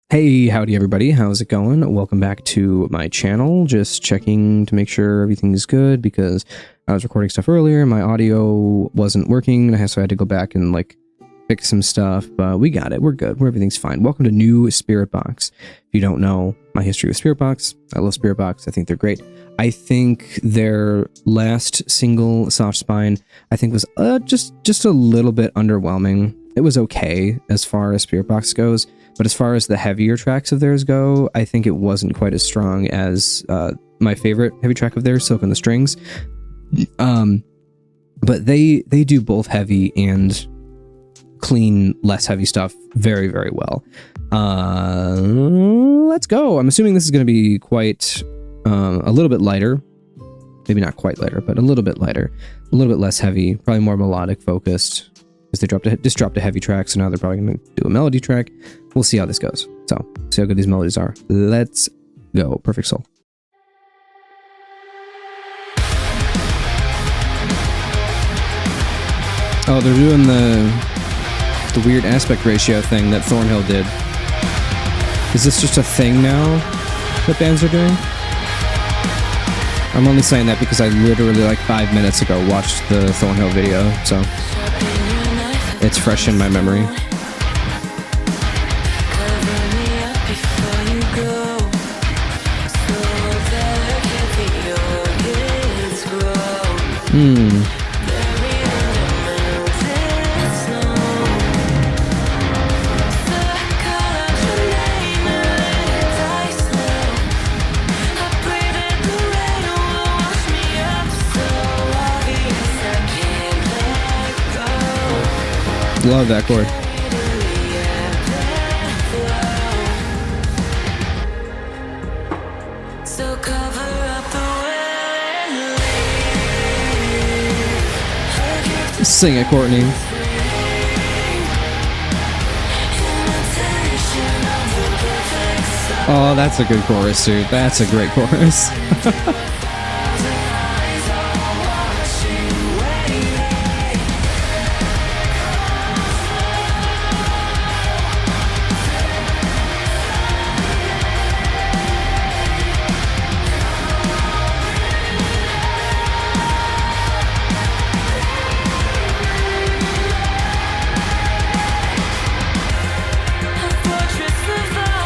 Hey, howdy everybody, how's it going? Welcome back to my channel. Just checking to make sure everything's good because I was recording stuff earlier and my audio wasn't working, so I had to go back and fix some stuff, but we got it. We're good. Everything's fine. Welcome to new Spiritbox. If you don't know my history with Spiritbox, I love Spiritbox. I think they're great. I think their last single, Soft Spine, I think was just a little bit underwhelming. It was okay as far as Spiritbox goes. But as far as the heavier tracks of theirs go, I think it wasn't quite as strong as my favorite heavy track of theirs, Silk and the Strings. But they do both heavy and clean, less heavy stuff very, very well. Let's go. I'm assuming this is going to be quite a little bit lighter. Maybe not quite lighter, but a little bit lighter. A little bit less heavy, probably more melodic focused. Because they just dropped a heavy track, so now they're probably going to do a melody track. We'll see how this goes. So, see how good these melodies are. Let's go. Perfect Soul. Oh, they're doing the weird aspect ratio thing that Thornhill did. Is this just a thing now that bands are doing? I'm only saying that because I literally 5 minutes ago watched the Thornhill video, so it's fresh in my memory. Love that chord. Sing it, Courtney. Oh, that's a good chorus, dude. That's a great chorus.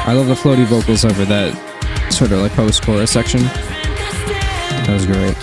I love the floaty vocals over that sort of post-chorus section. That was great.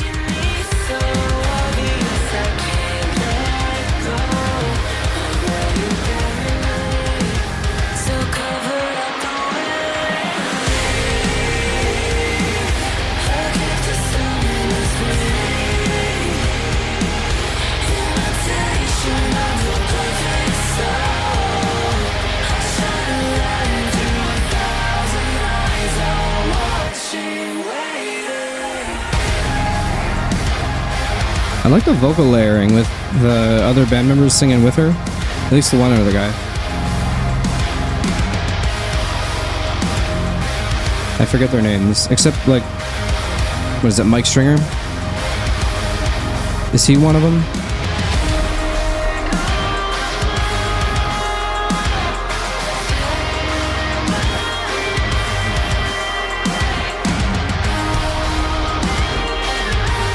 I like the vocal layering with the other band members singing with her. At least the one other guy. I forget their names. Except, what is it, Mike Stringer? Is he one of them?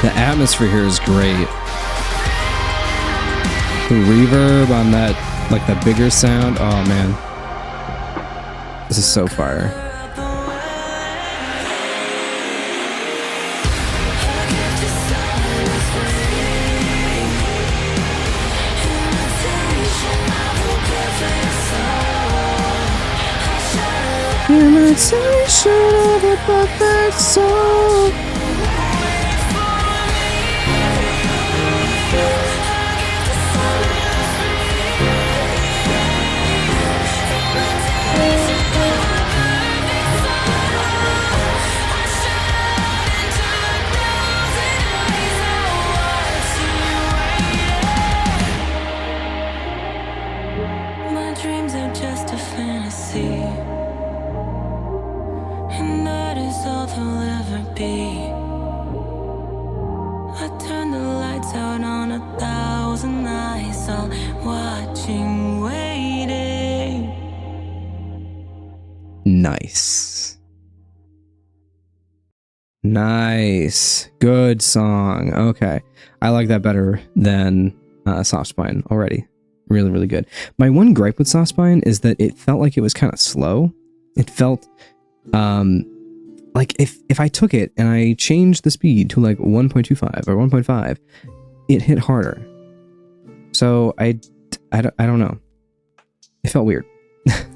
The atmosphere here is great. The reverb on that, the bigger sound. Oh man, this is so fire. Imitation of a perfect soul. Nice. Nice. Good song. Okay. I like that better than Soft Spine already. Really, really good. My one gripe with Soft Spine is that it felt like it was kind of slow. It felt like if I took it and I changed the speed to like 1.25 or 1.5, it hit harder. So I don't know. It felt weird.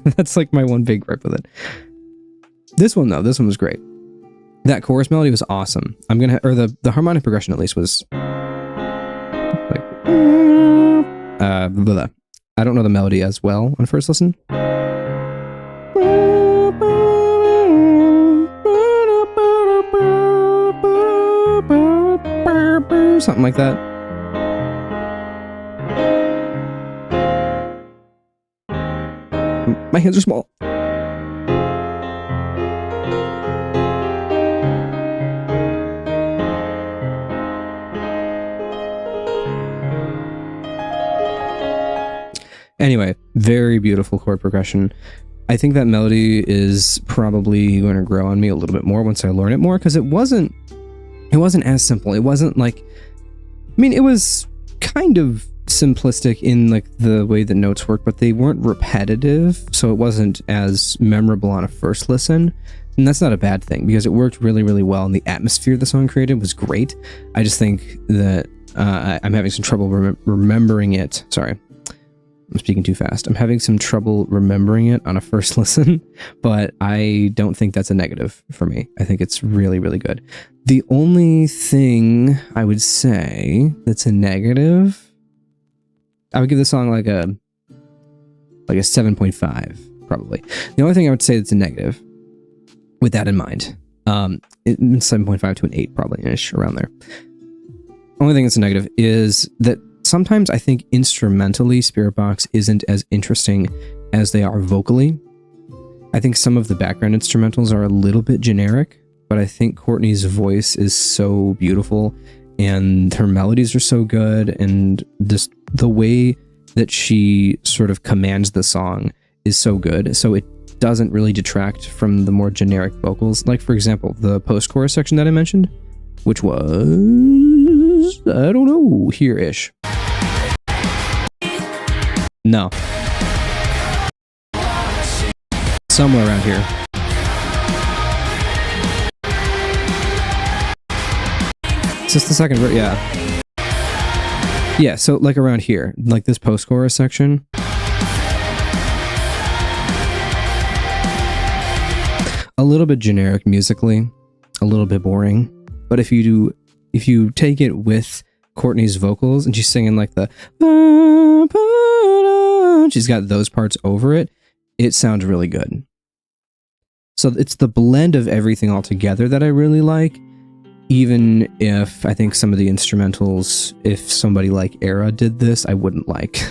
That's like my one big gripe with it. This one though, this one was great. That chorus melody was awesome. The harmonic progression at least was like blah. I don't know the melody as well on first listen. Something like that. My hands are small. Anyway, very beautiful chord progression. I think that melody is probably going to grow on me a little bit more once I learn it more, because it wasn't as simple. It wasn't like, I mean, it was kind of simplistic in like the way the notes work, but they weren't repetitive, so it wasn't as memorable on a first listen. And that's not a bad thing, because it worked really, really well, and the atmosphere the song created was great. I just think that I'm having some trouble remembering it. Sorry, I'm speaking too fast. I'm having some trouble remembering it on a first listen, but I don't think that's a negative for me. I think it's really, really good. The only thing I would say that's a negative, I would give the song like a 7.5, probably. The only thing I would say that's a negative, with that in mind, 7.5 to an 8, probably ish, around there. Only thing that's a negative is that sometimes I think instrumentally Spiritbox isn't as interesting as they are vocally. I think some of the background instrumentals are a little bit generic, but I think Courtney's voice is so beautiful and her melodies are so good, and just the way that she sort of commands the song is so good. So it doesn't really detract from the more generic vocals. Like, for example, the post-chorus section that I mentioned, which was, I don't know, here-ish. No. Somewhere around here. It's just the second verse, yeah. Yeah, so like around here, like this post-chorus section. A little bit generic musically, a little bit boring. But if you take it with Courtney's vocals and she's singing like the, she's got those parts over it, it sounds really good. So it's the blend of everything all together that I really like, even if I think some of the instrumentals, if somebody like Era did this, I wouldn't like.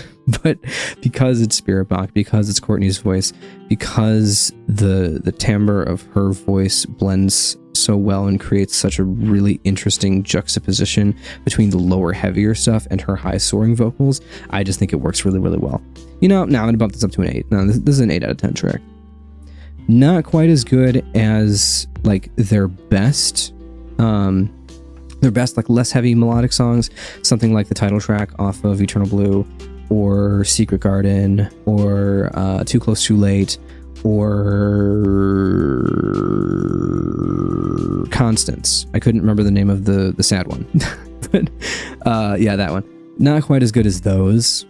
But because it's Spiritbox, because it's Courtney's voice, because the timbre of her voice blends so well and creates such a really interesting juxtaposition between the lower, heavier stuff and her high soaring vocals, I just think it works really, really well. You know, now I'm gonna bump this up to an 8. No, this is an 8 out of 10 track. Not quite as good as like their best like less heavy melodic songs, something like the title track off of Eternal Blue, or Secret Garden, or Too Close Too Late, or Constance. I couldn't remember the name of the sad one. But yeah, that one. Not quite as good as those,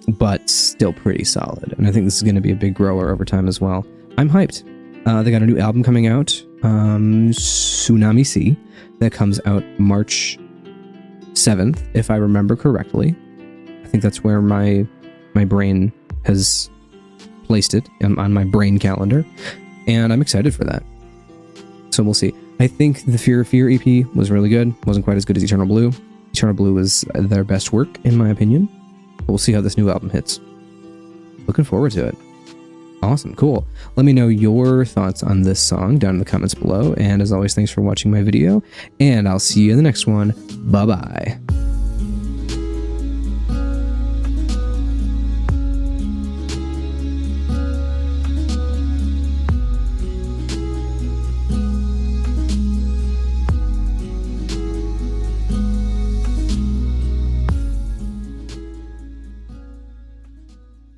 but still pretty solid. And I think this is going to be a big grower over time as well. I'm hyped. They got a new album coming out, Tsunami Sea, that comes out March 7th, if I remember correctly. I think that's where my brain has placed it on my brain calendar, and I'm excited for that. So we'll see. I think the Fear of Fear EP was really good. Wasn't quite as good as Eternal Blue. Eternal Blue was their best work, in my opinion. But we'll see how this new album hits. Looking forward to it. Awesome, cool. Let me know your thoughts on this song down in the comments below. And as always, thanks for watching my video, and I'll see you in the next one. Bye-bye.